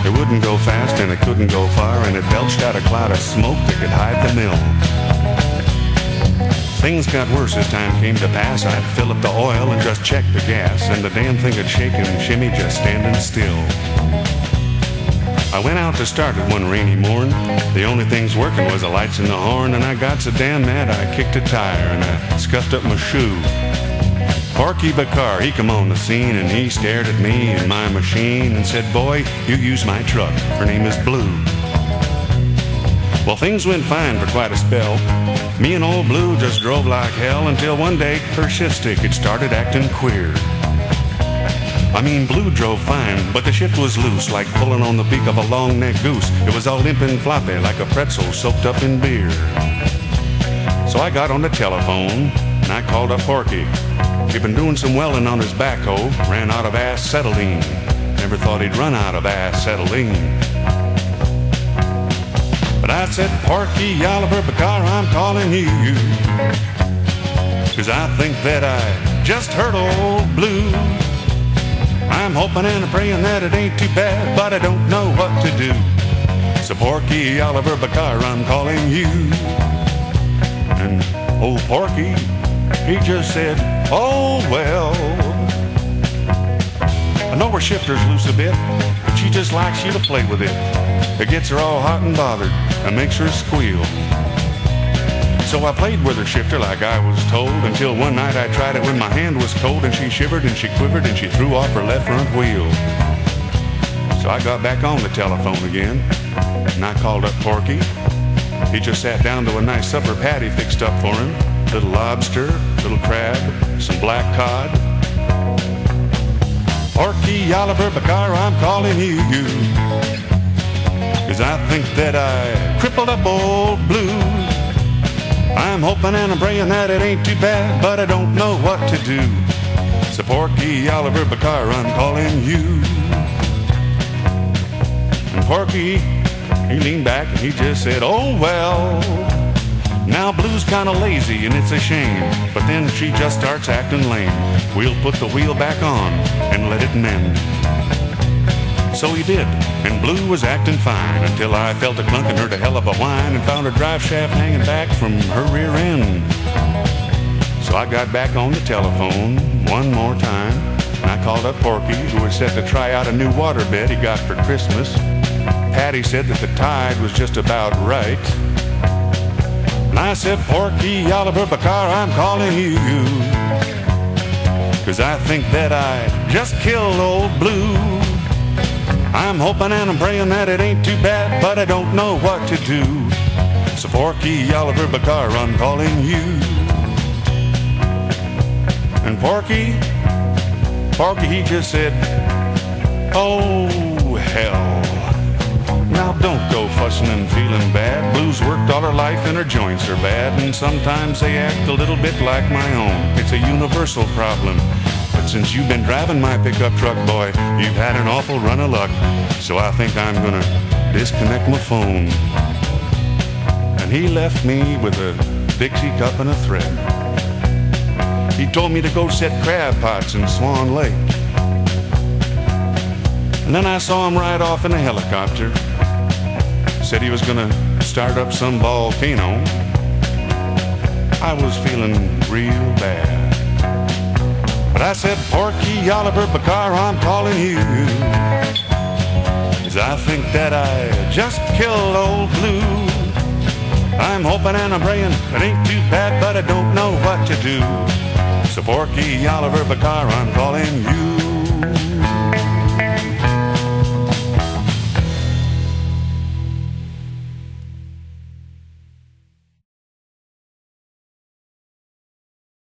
It wouldn't go fast and it couldn't go far, and it belched out a cloud of smoke that could hide the mill. Things got worse as time came to pass. I'd fill up the oil and just check the gas, and the damn thing would shake and shimmy just standing still. I went out to start it one rainy morn. The only things working was the lights and the horn, and I got so damn mad I kicked a tire and I scuffed up my shoe. Porky Bickar, he come on the scene, and he stared at me and my machine and said, "Boy, you use my truck. Her name is Blue." Well, things went fine for quite a spell. Me and old Blue just drove like hell until one day her shift stick had started acting queer. I mean, Blue drove fine, but the shift was loose, like pulling on the beak of a long-necked goose. It was all limp and floppy, like a pretzel soaked up in beer. So I got on the telephone, and I called up Porky. He'd been doing some welding on his backhoe, ran out of acetylene. Never thought he'd run out of acetylene. But I said, "Porky Oliver Bickar, I'm calling you, 'cause I think that I just heard old Blue. I'm hoping and praying that it ain't too bad, but I don't know what to do. So Porky Oliver Bickar, I'm calling you." And old Porky, he just said, "Oh, well, I know her shifter's loose a bit, but she just likes you to play with it. It gets her all hot and bothered and makes her squeal." So I played with her shifter like I was told, until one night I tried it when my hand was cold, and she shivered and she quivered and she threw off her left front wheel. So I got back on the telephone again, and I called up Porky. He just sat down to a nice supper patty fixed up for him. Little lobster, little crab, some black cod. "Porky Oliver Bickar, I'm calling you, 'cause I think that I crippled up old Blue. I'm hoping and I'm praying that it ain't too bad, but I don't know what to do. So Porky Oliver Bickar, I'm calling you." And Porky, he leaned back and he just said, "Oh, well, now Blue's kind of lazy and it's a shame, but then she just starts acting lame. We'll put the wheel back on and let it mend." So he did, and Blue was acting fine, until I felt a clunk and heard a hell of a whine, and found her drive shaft hanging back from her rear end. So I got back on the telephone one more time, and I called up Porky, who was set to try out a new waterbed he got for Christmas. Patty said that the tide was just about right. And I said, "Porky Oliver Bickar, I'm calling you, 'cause I think that I just killed old Blue. I'm hoping and I'm praying that it ain't too bad, but I don't know what to do. So Porky Oliver Bickar, I'm calling you." And Porky, he just said, "Oh, hell. Now don't go fussing and feeling bad. Blue's worked all her life and her joints are bad, and sometimes they act a little bit like my own. It's a universal problem. But since you've been driving my pickup truck, boy, you've had an awful run of luck. So I think I'm gonna disconnect my phone." And he left me with a Dixie cup and a thread. He told me to go set crab pots in Swan Lake. And then I saw him ride off in a helicopter. Said he was gonna start up some volcano. I was feeling real bad. But I said, "Porky Oliver Bickar, I'm calling you, 'cause I think that I just killed old Blue. I'm hoping and I'm praying it ain't too bad, but I don't know what to do. So Porky Oliver Bickar, I'm calling you."